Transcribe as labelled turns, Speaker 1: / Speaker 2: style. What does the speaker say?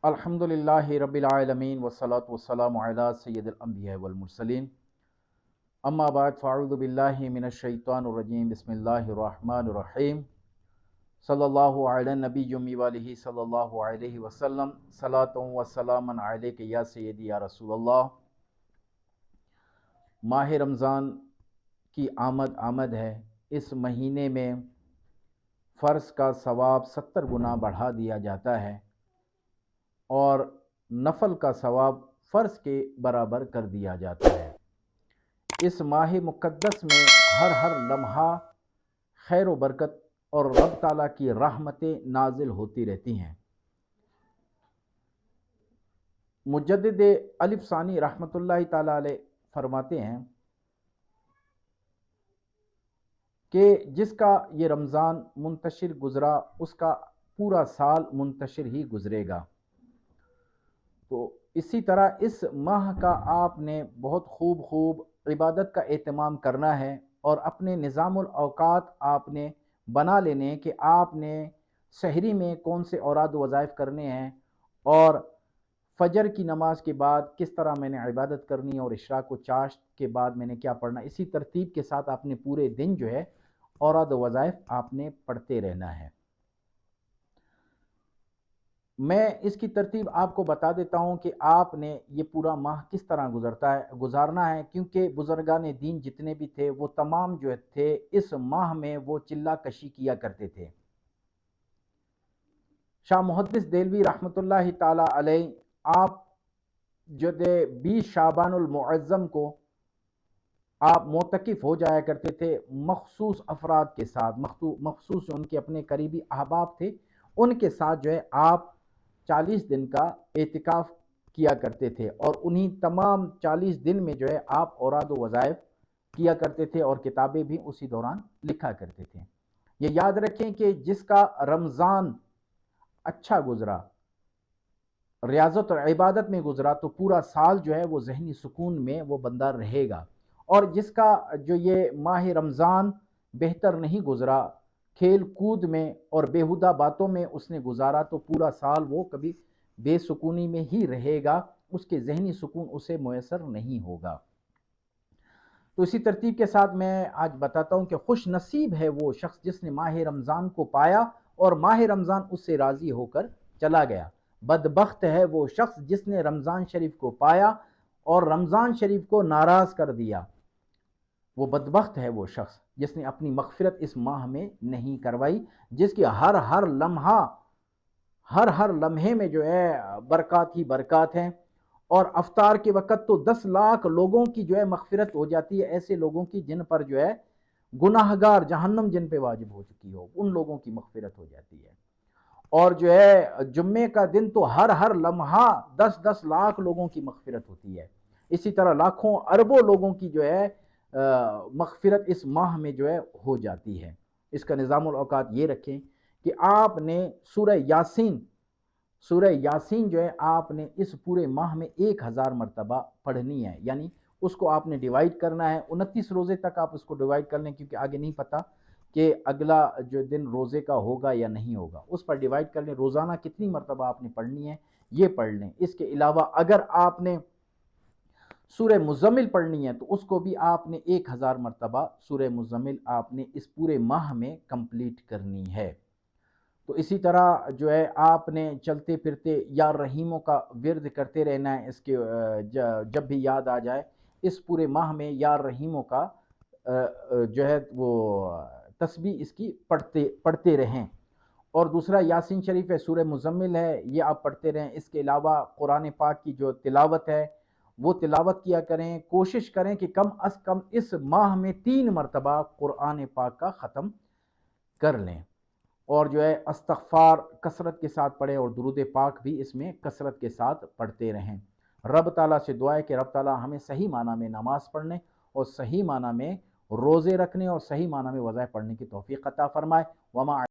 Speaker 1: الحمدللہ رب العالمین والصلاة والسلام علی سید الانبیاء والمرسلین اما بعد فاعوذ باللہ من الشیطان الرجیم بسم اللہ الرحمن الرحیم صلی اللہ علی نبی امی والہ صلی اللہ علیہ وسلم صلاۃ و سلاما علیک یا سیدی یا رسول اللہ۔ ماہ رمضان کی آمد ہے۔ اس مہینے میں فرض کا ثواب 70 گنا بڑھا دیا جاتا ہے اور نفل کا ثواب فرض کے برابر کر دیا جاتا ہے۔ اس ماہ مقدس میں ہر لمحہ خیر و برکت اور رب تعالیٰ کی رحمتیں نازل ہوتی رہتی ہیں۔ مجدد الف ثانی رحمۃ اللہ تعالیٰ علیہ فرماتے ہیں کہ جس کا یہ رمضان منتشر گزرا اس کا پورا سال منتشر ہی گزرے گا۔ تو اسی طرح اس ماہ کا آپ نے بہت خوب عبادت کا اہتمام کرنا ہے اور اپنے نظام الاوقات آپ نے بنا لینے کہ آپ نے سحری میں کون سے اوراد و وظائف کرنے ہیں اور فجر کی نماز کے بعد کس طرح میں نے عبادت کرنی اور اشراق و چاشت کے بعد میں نے کیا پڑھنا۔ اسی ترتیب کے ساتھ آپ نے پورے دن جو ہے اوراد و وظائف آپ نے پڑھتے رہنا ہے۔ میں اس کی ترتیب آپ کو بتا دیتا ہوں کہ آپ نے یہ پورا ماہ کس طرح گزارنا ہے، کیونکہ بزرگان دین جتنے بھی تھے وہ تمام جو تھے اس ماہ میں وہ چلہ کشی کیا کرتے تھے۔ شاہ محدث دہلوی رحمۃ اللہ تعالی علیہ آپ جو 20 شعبان المعظم کو آپ معتکف ہو جایا کرتے تھے مخصوص افراد کے ساتھ، مخصوص جو ان کے اپنے قریبی احباب تھے ان کے ساتھ جو ہے آپ 40 دن کا اعتکاف کیا کرتے تھے اور انہی تمام 40 دن میں جو ہے آپ اوراد و وظائف کیا کرتے تھے اور کتابیں بھی اسی دوران لکھا کرتے تھے۔ یہ یاد رکھیں کہ جس کا رمضان اچھا گزرا، ریاضت اور عبادت میں گزرا، تو پورا سال جو ہے وہ ذہنی سکون میں وہ بندہ رہے گا، اور جس کا جو یہ ماہ رمضان بہتر نہیں گزرا، کھیل کود میں اور بیہودہ باتوں میں اس نے گزارا، تو پورا سال وہ کبھی بے سکونی میں ہی رہے گا، اس کے ذہنی سکون اسے میسر نہیں ہوگا۔ تو اسی ترتیب کے ساتھ میں آج بتاتا ہوں کہ خوش نصیب ہے وہ شخص جس نے ماہ رمضان کو پایا اور ماہ رمضان اس سے راضی ہو کر چلا گیا۔ بدبخت ہے وہ شخص جس نے رمضان شریف کو پایا اور رمضان شریف کو ناراض کر دیا۔ وہ بدبخت ہے وہ شخص جس نے اپنی مغفرت اس ماہ میں نہیں کروائی، جس کی ہر لمحے میں جو ہے برکات ہی برکات ہیں، اور افطار کے وقت تو 10 لاکھ لوگوں کی جو ہے مغفرت ہو جاتی ہے، ایسے لوگوں کی جن پر جو ہے گناہگار جہنم جن پہ واجب ہو چکی ہو، ان لوگوں کی مغفرت ہو جاتی ہے۔ اور جو ہے جمعے کا دن تو ہر لمحہ 10 لاکھ لوگوں کی مغفرت ہوتی ہے۔ اسی طرح لاکھوں اربوں لوگوں کی جو ہے مغفرت اس ماہ میں جو ہے ہو جاتی ہے۔ اس کا نظام الاوقات یہ رکھیں کہ آپ نے سورہ یاسین جو ہے آپ نے اس پورے ماہ میں 1000 مرتبہ پڑھنی ہے، یعنی اس کو آپ نے ڈیوائیڈ کرنا ہے۔ 29 روزے تک آپ اس کو ڈیوائیڈ کر لیں، کیونکہ آگے نہیں پتہ کہ اگلا جو دن روزے کا ہوگا یا نہیں ہوگا، اس پر ڈیوائیڈ کر لیں۔ روزانہ کتنی مرتبہ آپ نے پڑھنی ہے یہ پڑھ لیں۔ اس کے علاوہ اگر آپ نے سورہ مزمل پڑھنی ہے تو اس کو بھی آپ نے 1000 مرتبہ سورہ مزمل آپ نے اس پورے ماہ میں کمپلیٹ کرنی ہے۔ تو اسی طرح جو ہے آپ نے چلتے پھرتے یا رحیموں کا ورد کرتے رہنا ہے۔ اس کے جب بھی یاد آ جائے اس پورے ماہ میں یا رحیموں کا جو ہے وہ تسبیح اس کی پڑھتے رہیں۔ اور دوسرا یاسین شریف ہے، سورہ مزمل ہے، یہ آپ پڑھتے رہیں۔ اس کے علاوہ قرآن پاک کی جو تلاوت ہے وہ تلاوت کیا کریں۔ کوشش کریں کہ کم از کم اس ماہ میں 3 مرتبہ قرآن پاک کا ختم کر لیں، اور جو ہے استغفار کثرت کے ساتھ پڑھیں اور درود پاک بھی اس میں کثرت کے ساتھ پڑھتے رہیں۔ رب تعالیٰ سے دعا ہے کہ رب تعالیٰ ہمیں صحیح معنی میں نماز پڑھنے اور صحیح معنی میں روزے رکھنے اور صحیح معنی میں وظائف پڑھنے کی توفیق عطا فرمائے۔ وما